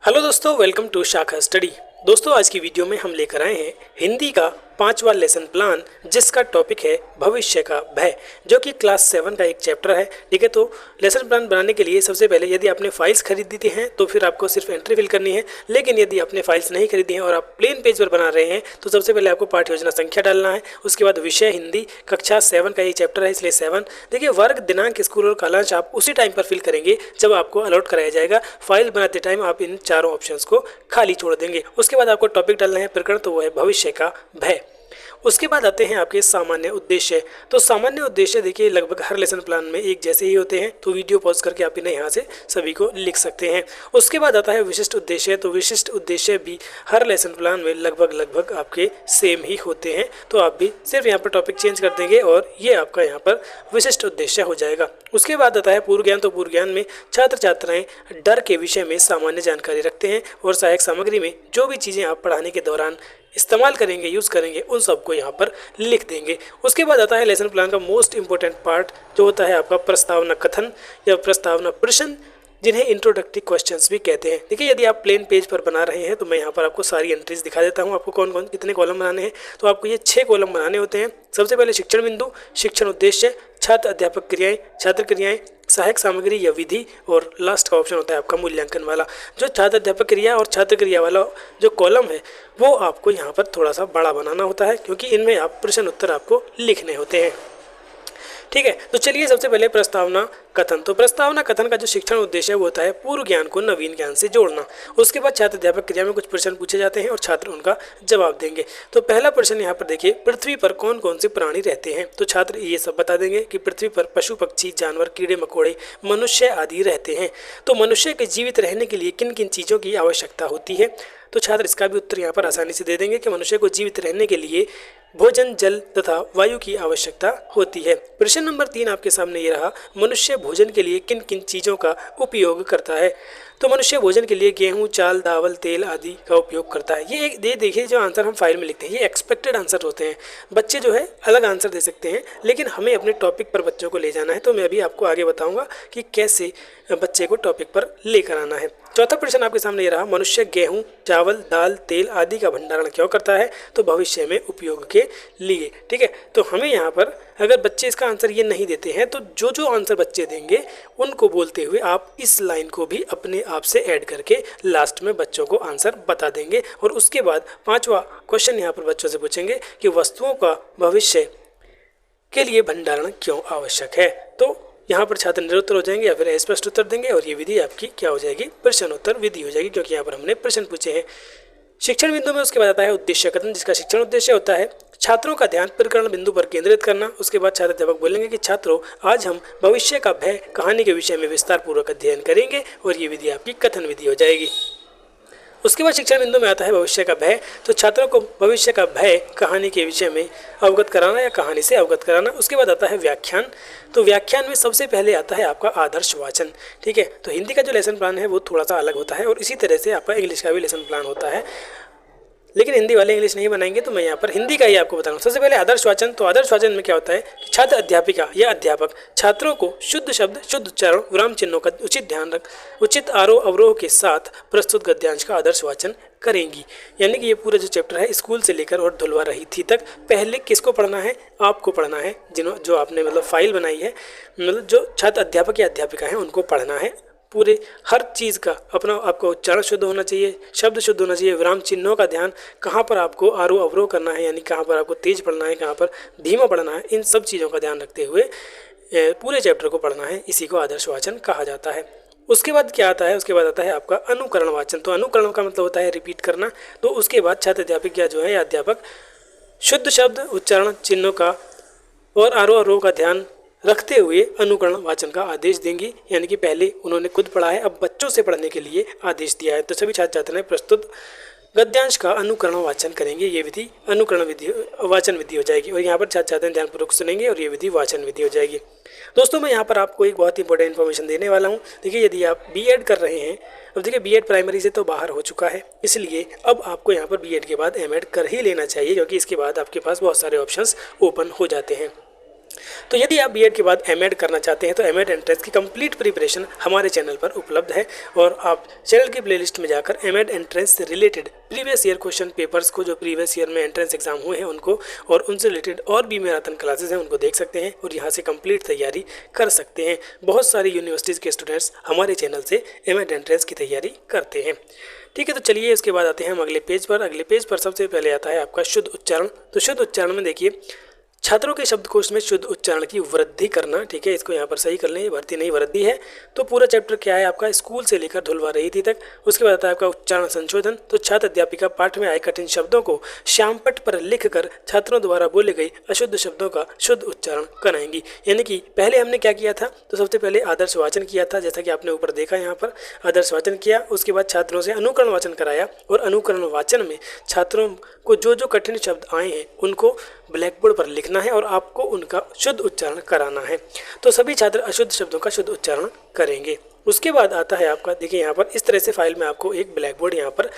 Hello दोस्तों, welcome to शाखा study. दोस्तों, आज की वीडियो में हम लेकर आए हैं हिंदी का 5वां लेसन प्लान, जिसका टॉपिक है भविष्य का भय, जो कि क्लास 7 का एक चैप्टर है। ठीक है, तो लेसन प्लान बनाने के लिए सबसे पहले यदि आपने फाइल्स खरीदी थी हैं तो फिर आपको सिर्फ एंट्री फिल करनी है। लेकिन यदि आपने फाइल्स नहीं खरीदी हैं और आप प्लेन पेज पर बना रहे हैं तो सबसे पहले आपको पाठ योजना संख्या डालना है। उसके बाद विषय हिंदी, कक्षा 7 का ये चैप्टर है, इसलिए 7। देखिए, वर्ग, दिनांक, स्कूल और कालांश आप उसी टाइम पर फिल करेंगे जब आपको अलॉट कराया जाएगा। फाइल बनाते टाइम आप इन चारों ऑप्शंस को खाली छोड़ देंगे। उसके बाद आपको टॉपिक डालना है प्रकरण, तो वो है भविष्य का भय। उसके बाद आते हैं आपके सामान्य उद्देश्य। तो सामान्य उद्देश्य देखिए लगभग हर लेसन प्लान में एक जैसे ही होते हैं, तो वीडियो पॉज करके आप इन्हें यहाँ से सभी को लिख सकते हैं। उसके बाद आता है विशिष्ट उद्देश्य। तो विशिष्ट उद्देश्य भी हर लेसन प्लान में लगभग आपके सेम ही होते हैं, तो आप भी सिर्फ यहाँ पर टॉपिक चेंज कर देंगे और ये आपका यहाँ पर विशिष्ट उद्देश्य हो जाएगा। उसके बाद आता है पूर्व ज्ञान। तो पूर्व ज्ञान में छात्र छात्राएं डर के विषय में सामान्य जानकारी रखते हैं और सहायक सामग्री में जो भी चीज़ें आप पढ़ाने के दौरान इस्तेमाल करेंगे, यूज़ करेंगे, उन सबको यहाँ पर लिख देंगे। उसके बाद आता है लेसन प्लान का मोस्ट इंपॉर्टेंट पार्ट, जो होता है आपका प्रस्तावना कथन या प्रस्तावना प्रश्न, जिन्हें इंट्रोडक्टरी क्वेश्चंस भी कहते हैं। देखिए, यदि आप प्लेन पेज पर बना रहे हैं तो मैं यहाँ पर आपको सारी एंट्रीज दिखा देता हूँ, आपको कौन कौन कितने कॉलम बनाने हैं। तो आपको ये 6 कॉलम बनाने होते हैं। सबसे पहले शिक्षण बिंदु, शिक्षण उद्देश्य, छात्र अध्यापक क्रियाएं, छात्र क्रियाएं, सहायक सामग्री या विधि, और लास्ट का ऑप्शन होता है आपका मूल्यांकन वाला। जो छात्र अध्यापक क्रिया और छात्र क्रिया वाला जो कॉलम है वो आपको यहाँ पर थोड़ा सा बड़ा बनाना होता है, क्योंकि इनमें आप प्रश्न उत्तर आपको लिखने होते हैं। ठीक है, तो चलिए सबसे पहले प्रस्तावना कथन। तो प्रस्तावना कथन का जो शिक्षण उद्देश्य है वो होता है पूर्व ज्ञान को नवीन ज्ञान से जोड़ना। उसके बाद छात्र अध्यापक क्रिया में कुछ प्रश्न पूछे जाते हैं और छात्र उनका जवाब देंगे। तो पहला प्रश्न यहाँ पर देखिए, पृथ्वी पर कौन कौन से प्राणी रहते हैं। तो छात्र ये सब बता देंगे कि पृथ्वी पर पशु, पक्षी, जानवर, कीड़े मकोड़े, मनुष्य आदि रहते हैं। तो मनुष्य के जीवित रहने के लिए किन किन चीज़ों की आवश्यकता होती है। तो छात्र इसका भी उत्तर यहाँ पर आसानी से दे देंगे कि मनुष्य को जीवित रहने के लिए भोजन, जल तथा वायु की आवश्यकता होती है। प्रश्न नंबर 3 आपके सामने ये रहा, मनुष्य भोजन के लिए किन किन चीज़ों का उपयोग करता है। तो मनुष्य भोजन के लिए गेहूं, चाल, दावल, तेल आदि का उपयोग करता है। ये देखिए, जो आंसर हम फाइल में लिखते हैं ये एक्सपेक्टेड आंसर होते हैं। बच्चे जो है अलग आंसर दे सकते हैं, लेकिन हमें अपने टॉपिक पर बच्चों को ले जाना है। तो मैं अभी आपको आगे बताऊंगा कि कैसे बच्चे को टॉपिक पर लेकर आना है। चौथा प्रश्न आपके सामने ये रहा, मनुष्य गेहूं, चावल, दाल, तेल आदि का भंडारण क्यों करता है। तो भविष्य में उपयोग के लिए। ठीक है, तो हमें यहाँ पर अगर बच्चे इसका आंसर ये नहीं देते हैं तो जो जो आंसर बच्चे देंगे उनको बोलते हुए आप इस लाइन को भी अपने आप से ऐड करके लास्ट में बच्चों को आंसर बता देंगे। और उसके बाद 5वां क्वेश्चन यहाँ पर बच्चों से पूछेंगे कि वस्तुओं का भविष्य के लिए भंडारण क्यों आवश्यक है। तो यहाँ पर छात्र निरुत्तर हो जाएंगे या फिर स्पष्ट उत्तर देंगे, और ये विधि आपकी क्या हो जाएगी, प्रश्न उत्तर विधि हो जाएगी, क्योंकि यहाँ पर हमने प्रश्न पूछे हैं। शिक्षण बिंदु में उसके बाद आता है उद्देश्य कथन, जिसका शिक्षण उद्देश्य होता है छात्रों का ध्यान प्रकरण बिंदु पर केंद्रित करना। उसके बाद छात्र अध्यापक बोलेंगे कि छात्रों, आज हम भविष्य का भय कहानी के विषय में विस्तार पूर्वक अध्ययन करेंगे, और ये विधि आपकी कथन विधि हो जाएगी। उसके बाद शिक्षण बिंदु में आता है भविष्य का भय। तो छात्रों को भविष्य का भय कहानी के विषय में अवगत कराना या कहानी से अवगत कराना। उसके बाद आता है व्याख्यान। तो व्याख्यान में सबसे पहले आता है आपका आदर्श वाचन। ठीक है, तो हिंदी का जो लेसन प्लान है वो थोड़ा सा अलग होता है, और इसी तरह से आपका इंग्लिश का भी लेसन प्लान होता है, लेकिन हिंदी वाले इंग्लिश नहीं बनाएंगे, तो मैं यहाँ पर हिंदी का ही आपको बताऊँ। सबसे पहले आदर्श वाचन। तो आदर्श वाचन में क्या होता है कि छात्र अध्यापिका या अध्यापक छात्रों को शुद्ध शब्द, शुद्ध उच्चारण, विराम चिन्हों का उचित ध्यान रख, उचित आरोह अवरोह के साथ प्रस्तुत गद्यांश का आदर्श वाचन करेंगी। यानी कि ये पूरा जो चैप्टर है स्कूल से लेकर और धुलवा रही थी तक पहले किसको पढ़ना है, आपको पढ़ना है। जो आपने मतलब फाइल बनाई है, मतलब जो छात्र अध्यापक या अध्यापिका हैं उनको पढ़ना है। पूरे हर चीज़ का अपना आपका उच्चारण शुद्ध होना चाहिए, शब्द शुद्ध होना चाहिए, विराम चिन्हों का ध्यान, कहाँ पर आपको आरोह अवरोह करना है, यानी कहाँ पर आपको तेज पढ़ना है, कहाँ पर धीमा पढ़ना है, इन सब चीज़ों का ध्यान रखते हुए पूरे चैप्टर को पढ़ना है। इसी को आदर्श वाचन कहा जाता है। उसके बाद क्या आता है, उसके बाद आता है आपका अनुकरण वाचन। तो अनुकरण का मतलब होता है रिपीट करना। तो उसके बाद छात्र अध्यापक या जो है या अध्यापक शुद्ध शब्द, उच्चारण चिन्हों का और आरोह अवरोह का ध्यान रखते हुए अनुकरण वाचन का आदेश देंगी। यानी कि पहले उन्होंने खुद पढ़ा है, अब बच्चों से पढ़ने के लिए आदेश दिया है। तो सभी छात्र छात्राएं प्रस्तुत गद्यांश का अनुकरण वाचन करेंगे। ये विधि अनुकरण विधि वाचन विधि हो जाएगी, और यहाँ पर छात्र छात्राएं ध्यानपूर्वक सुनेंगे, और ये विधि वाचन विधि हो जाएगी। दोस्तों, मैं यहाँ पर आपको एक बहुत इंपॉर्टेंट इन्फॉर्मेशन देने वाला हूँ। देखिए, यदि आप बीएड कर रहे हैं, अब देखिए बीएड प्राइमरी से तो बाहर हो चुका है, इसलिए अब आपको यहाँ पर बीएड के बाद एमएड कर ही लेना चाहिए, क्योंकि इसके बाद आपके पास बहुत सारे ऑप्शंस ओपन हो जाते हैं। तो यदि आप बीएड के बाद एमएड करना चाहते हैं तो एमएड एंट्रेंस की कंप्लीट प्रिपरेशन हमारे चैनल पर उपलब्ध है और आप चैनल की प्लेलिस्ट में जाकर एमएड एंट्रेंस से related previous year question papers को जो प्रीवियस ईयर में एंट्रेंस एग्जाम हुए हैं उनको और उनसे रिलेटेड और भी मैराथन क्लासेस हैं उनको देख सकते हैं और यहाँ से कंप्लीट तैयारी कर सकते हैं। बहुत सारी यूनिवर्सिटीज़ के स्टूडेंट्स हमारे चैनल से एमएड एंट्रेंस की तैयारी करते हैं। ठीक है, तो चलिए इसके बाद आते हैं हम अगले पेज पर। अगले पेज पर सबसे पहले आता है आपका शुद्ध उच्चारण। तो शुद्ध उच्चारण में देखिए, छात्रों के शब्दकोश में शुद्ध उच्चारण की वृद्धि करना। ठीक है, इसको यहाँ पर सही कर लें, भर्ती नहीं वृद्धि है। तो पूरा चैप्टर क्या है आपका, स्कूल से लेकर धुलवा रही थी तक। उसके बाद आता है आपका उच्चारण संशोधन। तो छात्र अध्यापिका पाठ में आए कठिन शब्दों को श्यामपट्ट पर लिखकर छात्रों द्वारा बोले गए अशुद्ध शब्दों का शुद्ध उच्चारण कराएंगी। यानी कि पहले हमने क्या किया था, तो सबसे पहले आदर्श वाचन किया था, जैसा कि आपने ऊपर देखा यहाँ पर आदर्श वाचन किया। उसके बाद छात्रों से अनुकरण वाचन कराया और अनुकरण वाचन में छात्रों को जो जो कठिन शब्द आए हैं उनको ब्लैक बोर्ड पर लिखना है और आपको उनका शुद्ध उच्चारण कराना है। तो सभी छात्र अशुद्ध शब्दों का शुद्ध उच्चारण करेंगे। उसके बाद आता है आपका, देखिए यहाँ पर इस तरह से फाइल में आपको एक ब्लैक बोर्ड यहाँ पर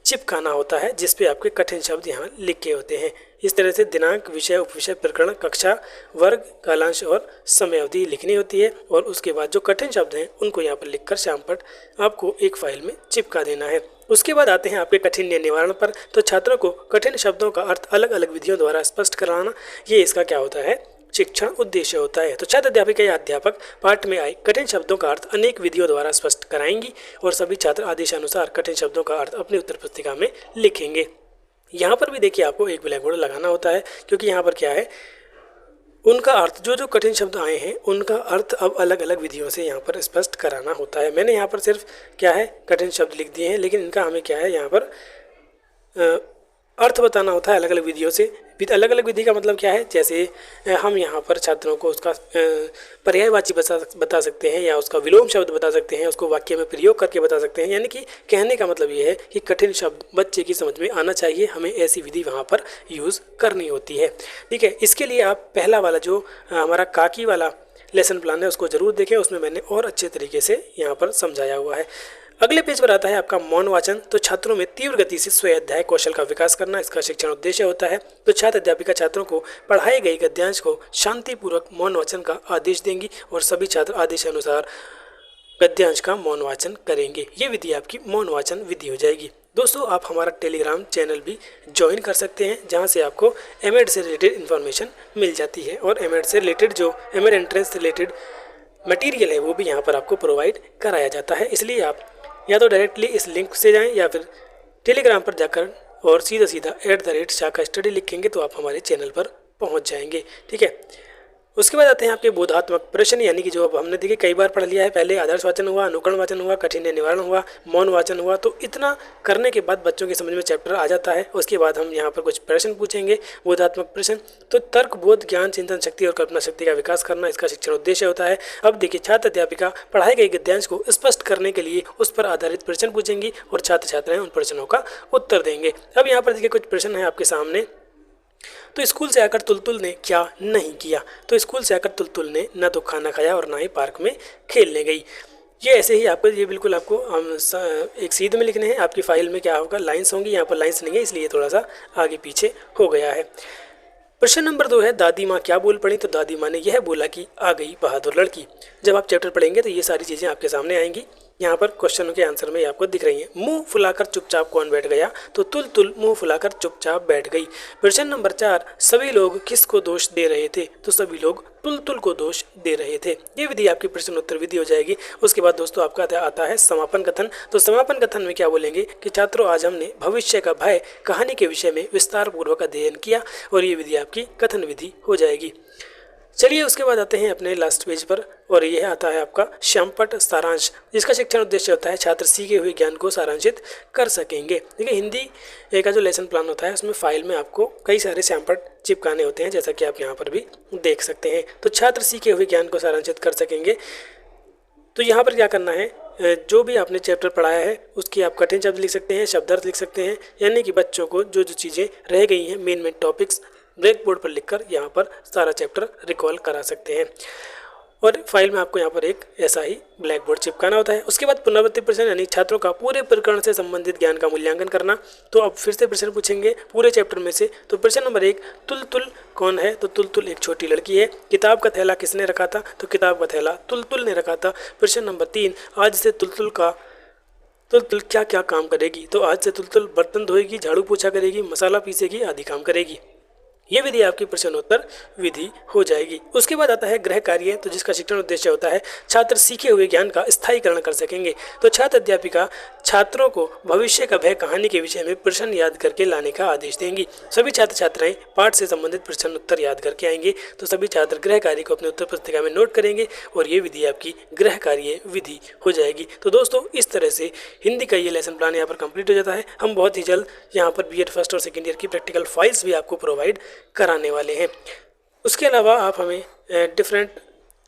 चिपकाना होता है जिस पे आपके कठिन शब्द यहाँ लिखे होते हैं। इस तरह से दिनांक, विषय, उपविषय, प्रकरण, कक्षा, वर्ग, कालांश और समय अवधि लिखनी होती है और उसके बाद जो कठिन शब्द हैं उनको यहाँ पर लिखकर श्यामपट्ट आपको एक फाइल में चिपका देना है। उसके बाद आते हैं आपके कठिन निवारण पर। तो छात्रों को कठिन शब्दों का अर्थ अलग अलग विधियों द्वारा स्पष्ट कराना, ये इसका क्या होता है, शिक्षण उद्देश्य होता है। तो छात्र अध्यापिका या अध्यापक पाठ में आए कठिन शब्दों का अर्थ अनेक विधियों द्वारा स्पष्ट कराएंगी और सभी छात्र आदेशानुसार कठिन शब्दों का अर्थ अपनी उत्तर पुस्तिका में लिखेंगे। यहाँ पर भी देखिए आपको एक ब्लैक बोर्ड लगाना होता है क्योंकि यहाँ पर क्या है, उनका अर्थ जो जो कठिन शब्द आए हैं उनका अर्थ अब अलग अलग विधियों से यहाँ पर स्पष्ट कराना होता है। मैंने यहाँ पर सिर्फ क्या है कठिन शब्द लिख दिए हैं, लेकिन इनका हमें क्या है यहाँ पर अर्थ बताना होता है अलग अलग विधियों से। अलग अलग विधि का मतलब क्या है, जैसे हम यहाँ पर छात्रों को उसका पर्यायवाची बता सकते हैं या उसका विलोम शब्द बता सकते हैं, उसको वाक्य में प्रयोग करके बता सकते हैं। यानी कि कहने का मतलब ये है कि कठिन शब्द बच्चे की समझ में आना चाहिए, हमें ऐसी विधि वहाँ पर यूज़ करनी होती है। ठीक है, इसके लिए आप पहला वाला जो हमारा काकी वाला लेसन प्लान है उसको ज़रूर देखें, उसमें मैंने और अच्छे तरीके से यहाँ पर समझाया हुआ है। अगले पेज पर आता है आपका मौन वाचन। तो छात्रों में तीव्र गति से स्वयं अध्याय कौशल का विकास करना इसका शिक्षण उद्देश्य होता है। तो छात्र अध्यापिका छात्रों को पढ़ाए गए गद्यांश को शांतिपूर्वक मौन वाचन का आदेश देंगी और सभी छात्र आदेशानुसार गद्यांश का मौन वाचन करेंगे। ये विधि आपकी मौन वाचन विधि हो जाएगी। दोस्तों, आप हमारा टेलीग्राम चैनल भी ज्वाइन कर सकते हैं जहां से आपको एमएड से रिलेटेड इन्फॉर्मेशन मिल जाती है और एमएड से रिलेटेड जो एमएड एंट्रेंस से रिलेटेड मटेरियल है वो भी यहाँ पर आपको प्रोवाइड कराया जाता है। इसलिए आप या तो डायरेक्टली इस लिंक से जाएं या फिर टेलीग्राम पर जाकर और सीधा @शाखा स्टडी लिखेंगे तो आप हमारे चैनल पर पहुंच जाएंगे। ठीक है, उसके बाद आते हैं आपके बोधात्मक प्रश्न, यानी कि जो अब हमने देखिए कई बार पढ़ लिया है। पहले आदर्श वाचन हुआ, अनुकरण वाचन हुआ, कठिन निवारण हुआ, मौन वाचन हुआ। तो इतना करने के बाद बच्चों की समझ में चैप्टर आ जाता है। उसके बाद हम यहाँ पर कुछ प्रश्न पूछेंगे, बोधात्मक प्रश्न। तो तर्क, बोध, ज्ञान, चिंतन शक्ति और कल्पना शक्ति का विकास करना इसका शिक्षण उद्देश्य होता है। अब देखिए, छात्र अध्यापिका पढ़ाए गए गद्यांश को स्पष्ट करने के लिए उस पर आधारित प्रश्न पूछेंगी और छात्र छात्राएं उन प्रश्नों का उत्तर देंगे। अब यहाँ पर देखिए कुछ प्रश्न है आपके सामने। तो स्कूल से आकर तुलतुल ने क्या नहीं किया। तो स्कूल से आकर तुलतुल ने न तो खाना खाया और ना ही पार्क में खेलने गई। ये ऐसे ही आपको, ये बिल्कुल आपको एक सीध में लिखने हैं। आपकी फाइल में क्या होगा, लाइंस होंगी, यहाँ पर लाइंस नहीं है इसलिए थोड़ा सा आगे पीछे हो गया है। प्रश्न नंबर 2 है, दादी माँ क्या बोल पड़ी। तो दादी माँ ने यह बोला कि आ गई बहादुर लड़की। जब आप चैप्टर पढ़ेंगे तो ये सारी चीज़ें आपके सामने आएंगी। यहाँ पर क्वेश्चन के आंसर में आपको दिख रही है। मुंह फुलाकर चुपचाप कौन बैठ गया। तो तुलतुल मुंह फुलाकर चुपचाप बैठ गई। प्रश्न नंबर 4, सभी लोग किसको दोष दे रहे थे। तो सभी लोग तुलतुल को दोष दे रहे थे। ये विधि आपकी प्रश्न उत्तर विधि हो जाएगी। उसके बाद दोस्तों आपका आता है समापन कथन। तो समापन कथन में क्या बोलेंगे कि छात्रों, आज हमने भविष्य का भय कहानी के विषय में विस्तार पूर्वक अध्ययन किया और ये विधि आपकी कथन विधि हो जाएगी। चलिए उसके बाद आते हैं अपने लास्ट पेज पर और यह आता है आपका श्यामपट्ट सारांश, जिसका शिक्षण उद्देश्य होता है छात्र सीखे हुए ज्ञान को सारांशित कर सकेंगे। देखिए, हिंदी का जो लेसन प्लान होता है उसमें फाइल में आपको कई सारे श्यामपट्ट चिपकाने होते हैं, जैसा कि आप यहाँ पर भी देख सकते हैं। तो छात्र सीखे हुए ज्ञान को सारांशित कर सकेंगे। तो यहाँ पर क्या करना है, जो भी आपने चैप्टर पढ़ाया है उसकी आप कठिन शब्द लिख सकते हैं, शब्दार्थ लिख सकते हैं, यानी कि बच्चों को जो जो चीज़ें रह गई हैं मेन टॉपिक्स ब्लैक बोर्ड पर लिखकर यहाँ पर सारा चैप्टर रिकॉल करा सकते हैं। और फाइल में आपको यहाँ पर एक ऐसा ही ब्लैक बोर्ड चिपकाना होता है। उसके बाद पुनरावृत्ति प्रश्न यानी छात्रों का पूरे प्रकरण से संबंधित ज्ञान का मूल्यांकन करना। तो अब फिर से प्रश्न पूछेंगे पूरे चैप्टर में से। तो प्रश्न नंबर 1, तुलतुल कौन है? तो तुलतुल एक छोटी लड़की है। किताब का थैला किसने रखा था? तो किताब का थैला तुलतुल ने रखा था। प्रश्न नंबर 3, आज से तुलतुल क्या क्या काम करेगी? तो आज से तुलतुल बर्तन धोएगी, झाड़ू पोछा करेगी, मसाला पीसेगी आदि काम करेगी। ये विधि आपकी प्रश्नोत्तर विधि हो जाएगी। उसके बाद आता है गृह कार्य, तो जिसका शिक्षण उद्देश्य होता है छात्र सीखे हुए ज्ञान का स्थायीकरण कर सकेंगे। तो छात्र अध्यापिका छात्रों को भविष्य का भय कहानी के विषय में प्रश्न याद करके लाने का आदेश देंगी। सभी छात्र छात्राएं पाठ से संबंधित प्रश्न उत्तर याद करके आएंगे। तो सभी छात्र गृह कार्य को अपने उत्तर पुस्तिका में नोट करेंगे और ये विधि आपकी गृह कार्य विधि हो जाएगी। तो दोस्तों इस तरह से हिंदी का ये लेसन प्लान यहाँ पर कंप्लीट हो जाता है। हम बहुत ही जल्द यहाँ पर बीएड फर्स्ट और सेकेंड ईयर की प्रैक्टिकल फाइल्स भी आपको प्रोवाइड कराने वाले हैं। उसके अलावा आप हमें डिफरेंट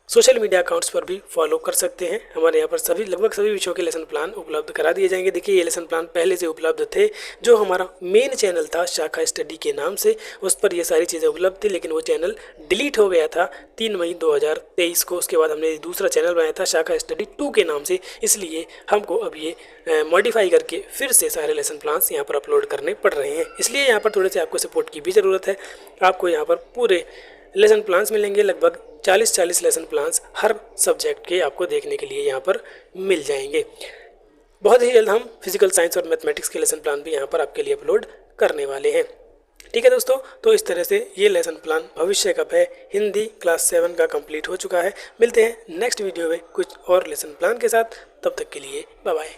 सोशल मीडिया अकाउंट्स पर भी फॉलो कर सकते हैं। हमारे यहाँ पर लगभग सभी विषयों के लेसन प्लान उपलब्ध करा दिए जाएंगे। देखिए ये लेसन प्लान पहले से उपलब्ध थे, जो हमारा मेन चैनल था शाखा स्टडी के नाम से, उस पर ये सारी चीज़ें उपलब्ध थी, लेकिन वो चैनल डिलीट हो गया था 3 मई 2023 को। उसके बाद हमने दूसरा चैनल बनाया था शाखा स्टडी 2 के नाम से, इसलिए हमको अब ये मॉडिफाई करके फिर से सारे लेसन प्लान्स यहाँ पर अपलोड करने पड़ रहे हैं। इसलिए यहाँ पर थोड़े से आपको सपोर्ट की भी ज़रूरत है। आपको यहाँ पर पूरे लेसन प्लान्स मिलेंगे, लगभग 40 लेसन प्लान्स हर सब्जेक्ट के आपको देखने के लिए यहाँ पर मिल जाएंगे। बहुत ही जल्द हम फिजिकल साइंस और मैथमेटिक्स के लेसन प्लान भी यहाँ पर आपके लिए अपलोड करने वाले हैं। ठीक है दोस्तों, तो इस तरह से ये लेसन प्लान भविष्य का भय हिंदी क्लास 7 का कंप्लीट हो चुका है। मिलते हैं नेक्स्ट वीडियो में कुछ और लेसन प्लान के साथ, तब तक के लिए बाय बाय।